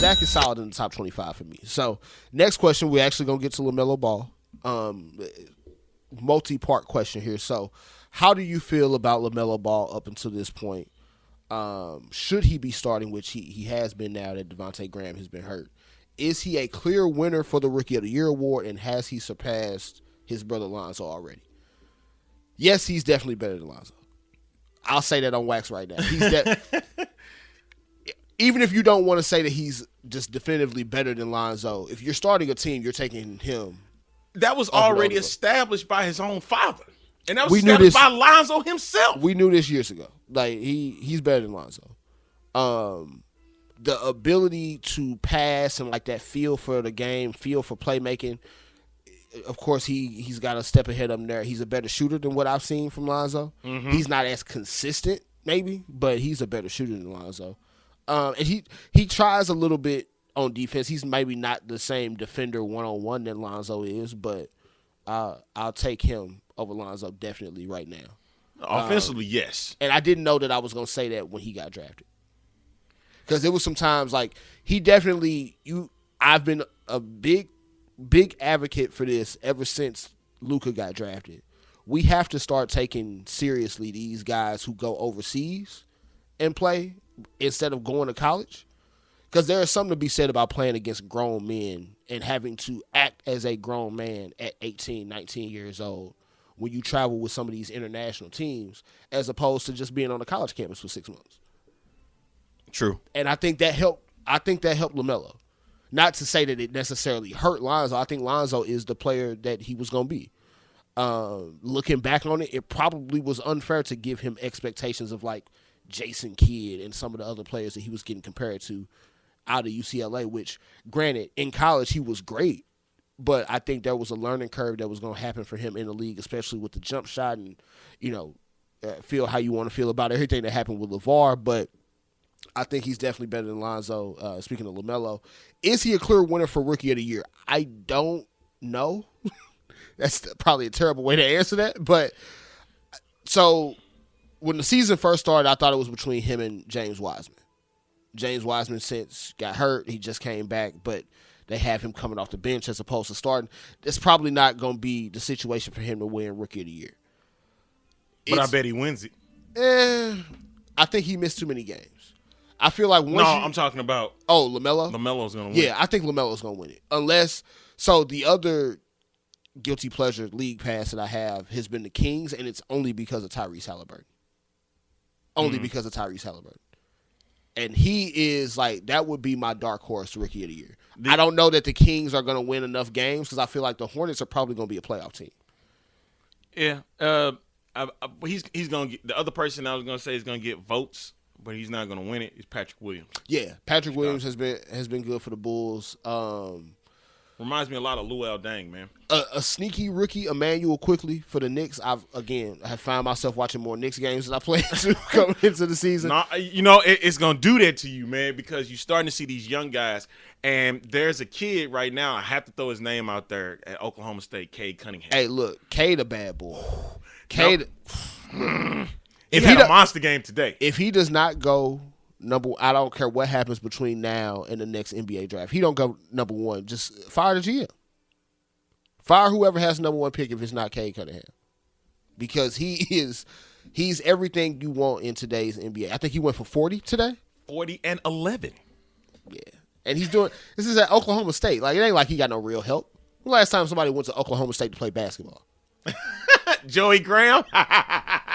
Zach is solid in the top 25 for me. So next question, we're actually gonna get to LaMelo Ball. Multi-part question here. So, how do you feel about LaMelo Ball up until this point? Should he be starting, which he has been now that Devontae Graham has been hurt? Is he a clear winner for the Rookie of the Year award, and has he surpassed his brother Lonzo already? Yes, he's definitely better than Lonzo. I'll say that on wax right now. Even if you don't want to say that he's just definitively better than Lonzo, if you're starting a team, you're taking him. That was already established by his own father. And that was established by Lonzo himself. We knew this years ago. Like, he's better than Lonzo. The ability to pass and like that feel for the game, feel for playmaking, of course, he's got a step ahead of him there. He's a better shooter than what I've seen from Lonzo. Mm-hmm. He's not as consistent, maybe, but he's a better shooter than Lonzo. And he tries a little bit on defense. He's maybe not the same defender one-on-one that Lonzo is, but I'll take him over Lonzo definitely right now. Offensively, yes. And I didn't know that I was going to say that when he got drafted. Because there was some times, like, he definitely – I've been a big advocate for this ever since Luka got drafted. We have to start taking seriously these guys who go overseas and play instead of going to college. Because there is something to be said about playing against grown men and having to act as a grown man at 18, 19 years old when you travel with some of these international teams as opposed to just being on a college campus for 6 months. True. And I think that helped LaMelo. Not to say that it necessarily hurt Lonzo. I think Lonzo is the player that he was going to be. Looking back on it, it probably was unfair to give him expectations of like Jason Kidd and some of the other players that he was getting compared to out of UCLA, which, granted, in college he was great, but I think there was a learning curve that was going to happen for him in the league, especially with the jump shot and, feel how you want to feel about everything that happened with LeVar, but I think he's definitely better than Lonzo. Speaking of LaMelo, is he a clear winner for Rookie of the Year? I don't know. That's probably a terrible way to answer that, but so when the season first started, I thought it was between him and James Wiseman. James Wiseman since got hurt. He just came back, but they have him coming off the bench as opposed to starting. It's probably not going to be the situation for him to win Rookie of the Year. But I bet he wins it. I think he missed too many games. I feel like I'm talking about. Oh, LaMelo? LaMelo's going to win. Yeah, I think LaMelo's going to win it. So the other guilty pleasure league pass that I have has been the Kings, and it's only because of Tyrese Halliburton. Because of Tyrese Halliburton. And he is like, that would be my dark horse Rookie of the Year. I don't know that the Kings are going to win enough games because I feel like the Hornets are probably going to be a playoff team. Yeah. He's going to get, the other person I was going to say is going to get votes, but he's not going to win it, is Patrick Williams. Yeah, Patrick Williams has been good for the Bulls. Reminds me a lot of Luol Deng, man. A sneaky rookie, Emmanuel Quickly for the Knicks. I have found myself watching more Knicks games than I played to coming into the season. No, it's going to do that to you, man, because you're starting to see these young guys. And there's a kid right now, I have to throw his name out there at Oklahoma State, Cade Cunningham. Hey, look, Cade a bad boy. Cade. He had a monster game today. If he does not go I don't care what happens between now and the next NBA draft. He don't go number one. Just fire the GM. Fire whoever has the number one pick if it's not Cade Cunningham. Because he's everything you want in today's NBA. I think he went for 40 today. 40 and 11. Yeah. And this is at Oklahoma State. Like, it ain't like he got no real help. The last time somebody went to Oklahoma State to play basketball? Joey Graham?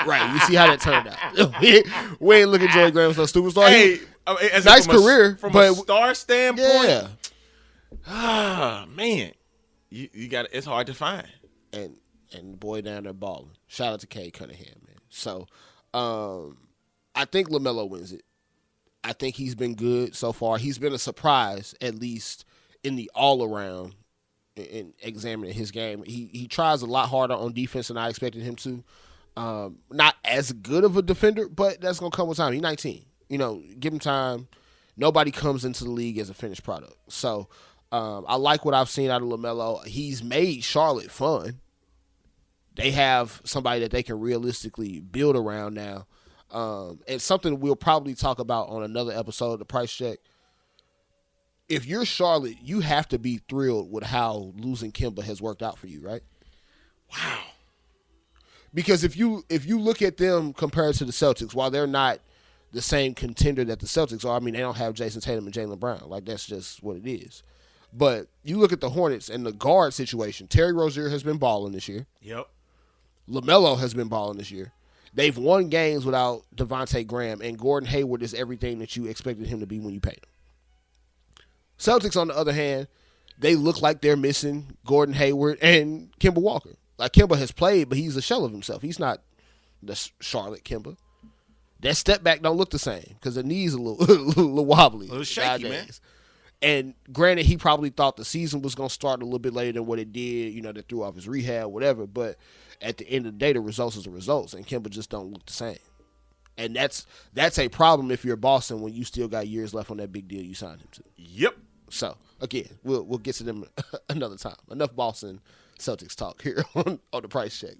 Right, you see how that turned out. We ain't looking at Joey Graham as no superstar. Hey, nice career. From a star standpoint. Yeah. Man. You got it's hard to find. And the boy down there balling. Shout out to Cade Cunningham, man. So, I think LaMelo wins it. I think he's been good so far. He's been a surprise, at least in the all-around in examining his game. He tries a lot harder on defense than I expected him to. Not as good of a defender, but that's going to come with time. He's 19. Give him time. Nobody comes into the league as a finished product. So I like what I've seen out of LaMelo. He's made Charlotte fun. They have somebody that they can realistically build around now. And something we'll probably talk about on another episode of The Price Check. if you're Charlotte, you have to be thrilled with how losing Kemba has worked out for you, right? Wow. Because if you look at them compared to the Celtics, while they're not the same contender that the Celtics are, I mean, they don't have Jason Tatum and Jaylen Brown. Like, that's just what it is. But you look at the Hornets and the guard situation. Terry Rozier has been balling this year. Yep. LaMelo has been balling this year. They've won games without Devontae Graham, and Gordon Hayward is everything that you expected him to be when you paid him. Celtics, on the other hand, they look like they're missing Gordon Hayward and Kemba Walker. Like, Kemba has played, but he's a shell of himself. He's not the Charlotte Kemba. That step back don't look the same because the knee's a little wobbly. A little shaky, man. And granted, he probably thought the season was going to start a little bit later than what it did. You know, they threw off his rehab, whatever. But at the end of the day, the results is the results, and Kemba just don't look the same. And that's a problem if you're Boston when you still got years left on that big deal you signed him to. Yep. So, again, we'll get to them another time. Enough Boston Celtics talk here on the Price Check.